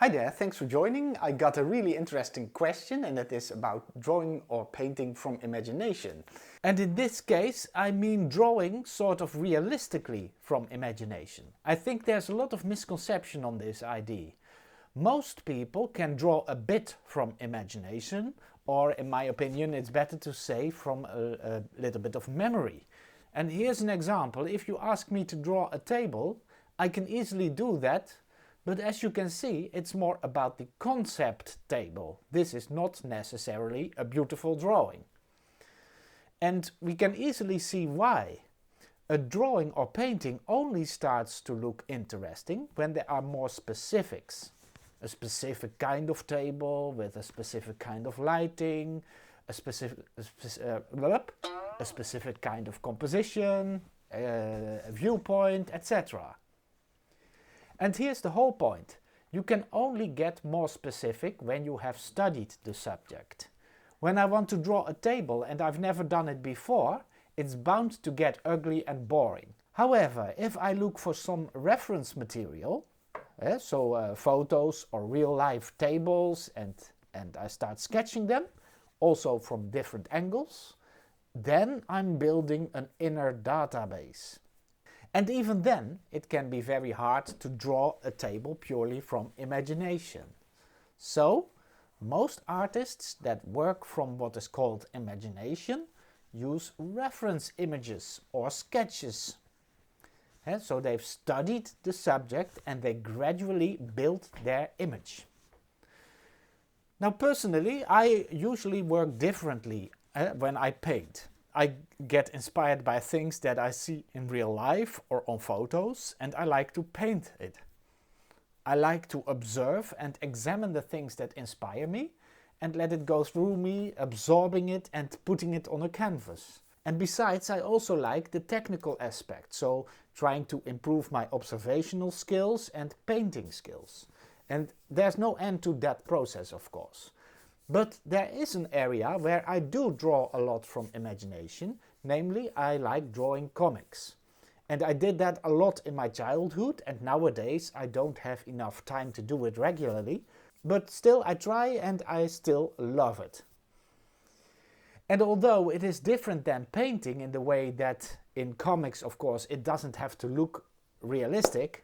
Hi there, thanks for joining. I got a really interesting question, and that is about drawing or painting from imagination. And in this case, I mean drawing sort of realistically from imagination. I think there's a lot of misconception on this idea. Most people can draw a bit from imagination, or in my opinion, it's better to say from a little bit of memory. And here's an example. If you ask me to draw a table, I can easily do that. But as you can see, it's more about the concept table. This is not necessarily a beautiful drawing. And we can easily see why. A drawing or painting only starts to look interesting when there are more specifics. A specific kind of table with a specific kind of lighting, a specific kind of composition, a viewpoint, etc. And here's the whole point. You can only get more specific when you have studied the subject. When I want to draw a table and I've never done it before, it's bound to get ugly and boring. However, if I look for some reference material, photos or real-life tables, and I start sketching them, also from different angles, then I'm building an inner database. And even then, it can be very hard to draw a table purely from imagination. So, most artists that work from what is called imagination use reference images or sketches. So they've studied the subject and they gradually build their image. Now personally, I usually work differently when I paint. I get inspired by things that I see in real life or on photos, and I like to paint it. I like to observe and examine the things that inspire me and let it go through me, absorbing it and putting it on a canvas. And besides, I also like the technical aspect, so trying to improve my observational skills and painting skills. And there's no end to that process, of course. But there is an area where I do draw a lot from imagination, namely I like drawing comics. And I did that a lot in my childhood, and nowadays I don't have enough time to do it regularly, but still I try and I still love it. And although it is different than painting in the way that in comics, of course, it doesn't have to look realistic,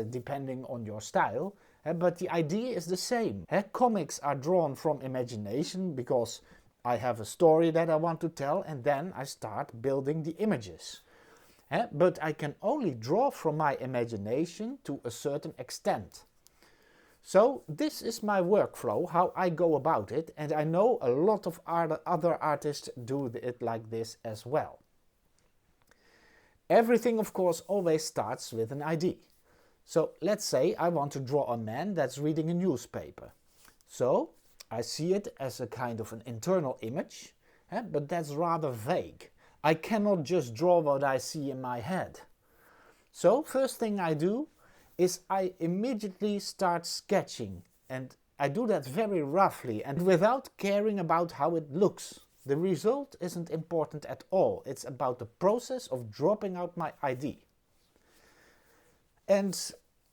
depending on your style, but the idea is the same. Comics are drawn from imagination because I have a story that I want to tell and then I start building the images. But I can only draw from my imagination to a certain extent. So this is my workflow, how I go about it, and I know a lot of other artists do it like this as well. Everything, of course, always starts with an idea. So let's say I want to draw a man that's reading a newspaper. So I see it as a kind of an internal image, but that's rather vague. I cannot just draw what I see in my head. So first thing I do is I immediately start sketching, and I do that very roughly and without caring about how it looks. The result isn't important at all. It's about the process of dropping out my idea. And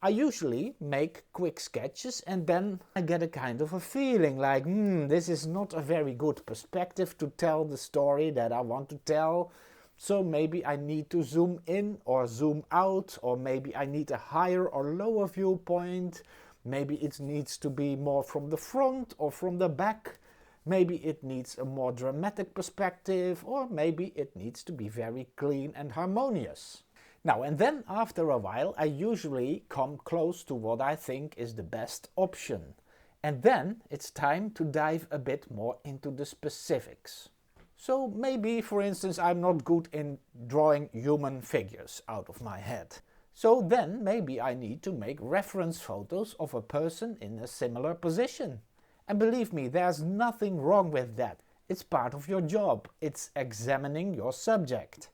I usually make quick sketches and then I get a kind of a feeling like, this is not a very good perspective to tell the story that I want to tell. So maybe I need to zoom in or zoom out, or maybe I need a higher or lower viewpoint. Maybe it needs to be more from the front or from the back. Maybe it needs a more dramatic perspective, or maybe it needs to be very clean and harmonious. Now and then after a while I usually come close to what I think is the best option. And then it's time to dive a bit more into the specifics. So maybe, for instance, I'm not good in drawing human figures out of my head. So then maybe I need to make reference photos of a person in a similar position. And believe me, there's nothing wrong with that. It's part of your job. It's examining your subject.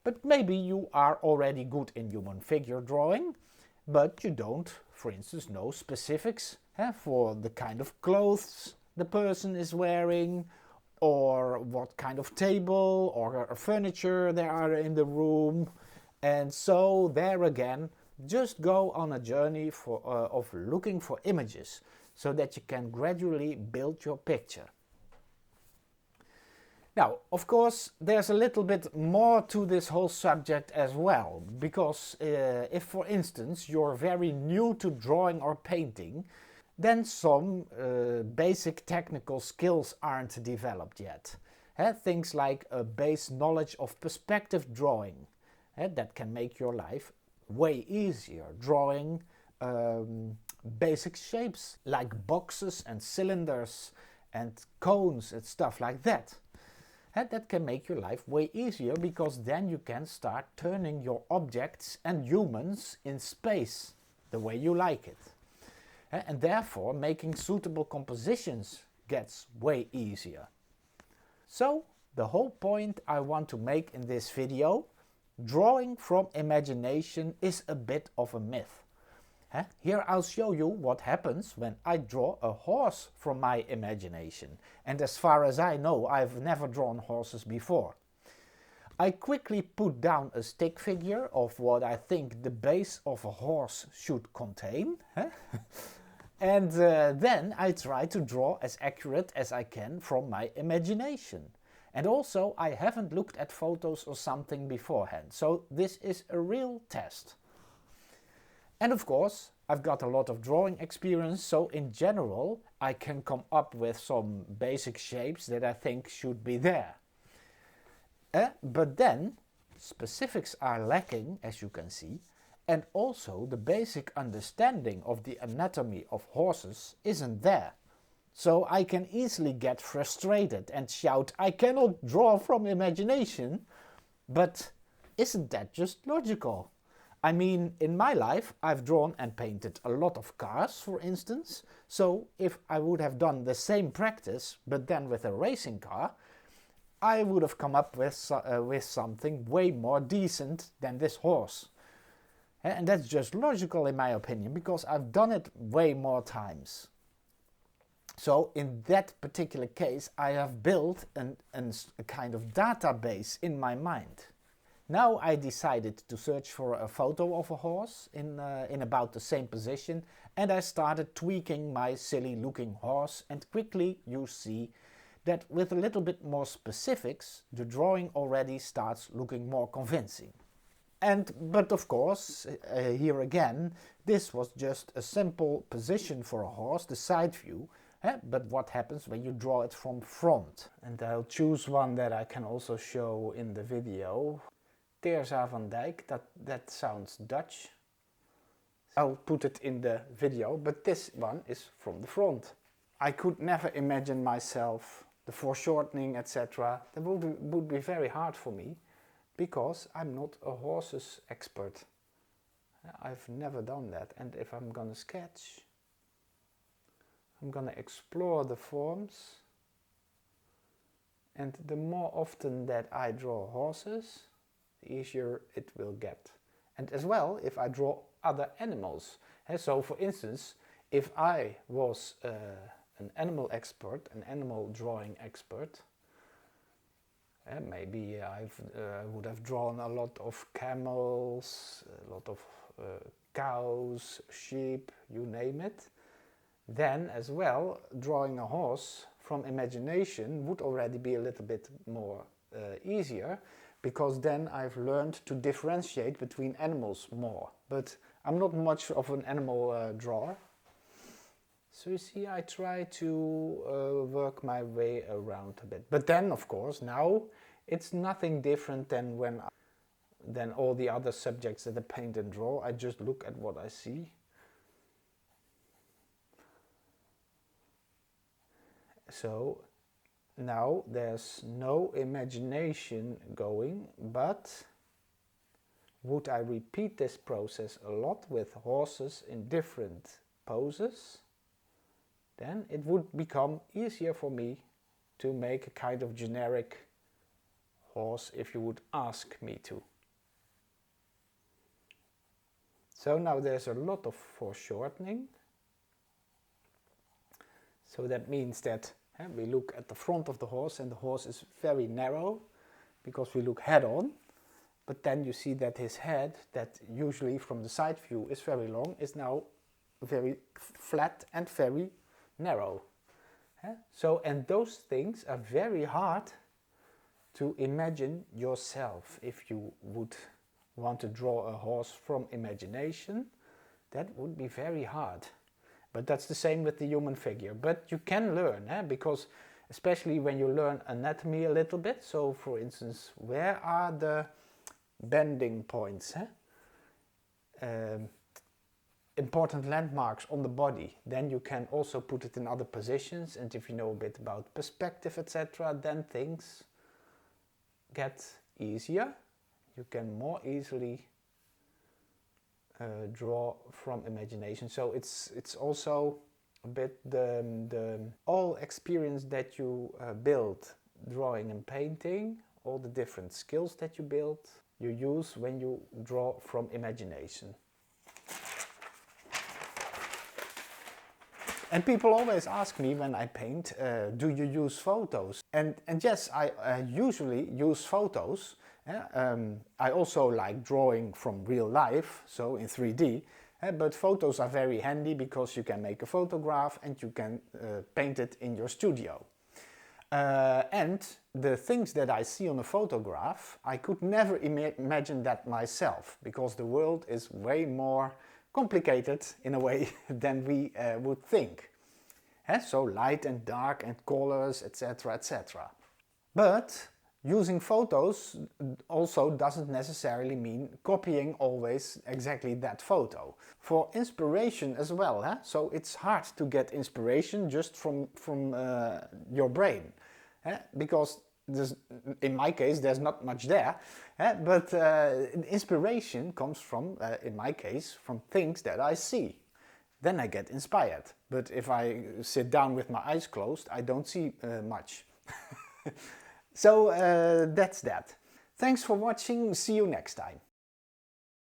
But maybe you are already good in human figure drawing, but you don't, for instance, know specifics for the kind of clothes the person is wearing, or what kind of table or furniture there are in the room. And so there again, just go on a journey of looking for images so that you can gradually build your picture. Now, of course, there's a little bit more to this whole subject as well, because if, for instance, you're very new to drawing or painting, then some basic technical skills aren't developed yet. Things like a base knowledge of perspective drawing. That can make your life way easier. Drawing basic shapes like boxes and cylinders and cones and stuff like that. That can make your life way easier, because then you can start turning your objects and humans in space the way you like it. And therefore making suitable compositions gets way easier. So the whole point I want to make in this video: drawing from imagination is a bit of a myth. Here I'll show you what happens when I draw a horse from my imagination. And as far as I know, I've never drawn horses before. I quickly put down a stick figure of what I think the base of a horse should contain. And then I try to draw as accurate as I can from my imagination. And also, I haven't looked at photos or something beforehand, so this is a real test. And of course, I've got a lot of drawing experience, so in general, I can come up with some basic shapes that I think should be there. But then, specifics are lacking, as you can see, and also the basic understanding of the anatomy of horses isn't there. So I can easily get frustrated and shout, "I cannot draw from imagination!" But isn't that just logical? I mean, in my life, I've drawn and painted a lot of cars, for instance. So if I would have done the same practice, but then with a racing car, I would have come up with something way more decent than this horse. And that's just logical in my opinion, because I've done it way more times. So in that particular case, I have built a kind of database in my mind. Now I decided to search for a photo of a horse in about the same position, and I started tweaking my silly looking horse, and quickly you see that with a little bit more specifics, the drawing already starts looking more convincing. But of course, here again, this was just a simple position for a horse, the side view. But what happens when you draw it from front? And I'll choose one that I can also show in the video. Teersa van Dijk, that sounds Dutch. I'll put it in the video, but this one is from the front. I could never imagine myself, the foreshortening, etc. That would be very hard for me, because I'm not a horses expert. I've never done that, and if I'm gonna sketch, I'm gonna explore the forms, and the more often that I draw horses, the easier it will get. And as well, if I draw other animals. So for instance, if I was an animal expert, an animal drawing expert, maybe I would have drawn a lot of camels, a lot of cows, sheep, you name it. Then as well, drawing a horse from imagination would already be a little bit more easier, because then I've learned to differentiate between animals more. But I'm not much of an animal drawer. So you see, I try to work my way around a bit. But then, of course, now it's nothing different than all the other subjects that I paint and draw. I just look at what I see. So now there's no imagination going, but would I repeat this process a lot with horses in different poses, then it would become easier for me to make a kind of generic horse if you would ask me to. So now there's a lot of foreshortening. So that means that we look at the front of the horse, and the horse is very narrow because we look head on. but then you see that his head, that usually from the side view is very long, is now very flat and very narrow. So, and those things are very hard to imagine yourself. If you would want to draw a horse from imagination, that would be very hard. But that's the same with the human figure. But you can learn, because especially when you learn anatomy a little bit. So for instance, where are the bending points? Important landmarks on the body. Then you can also put it in other positions. And if you know a bit about perspective, etc., then things get easier. You can more easily draw from imagination. So it's also a bit the all experience that you build, drawing and painting, all the different skills that you build, you use when you draw from imagination. And people always ask me when I paint, do you use photos? And yes, I usually use photos. I also like drawing from real life, so in 3D. But photos are very handy because you can make a photograph and you can paint it in your studio. And the things that I see on a photograph, I could never imagine that myself, because the world is way more complicated in a way than we would think. So light and dark and colors, etc., etc. But using photos also doesn't necessarily mean copying always exactly that photo. For inspiration as well, so it's hard to get inspiration just from your brain, because in my case there's not much there, but inspiration comes from, in my case, from things that I see. Then I get inspired, but if I sit down with my eyes closed, I don't see much. So that's that. Thanks for watching, see you next time.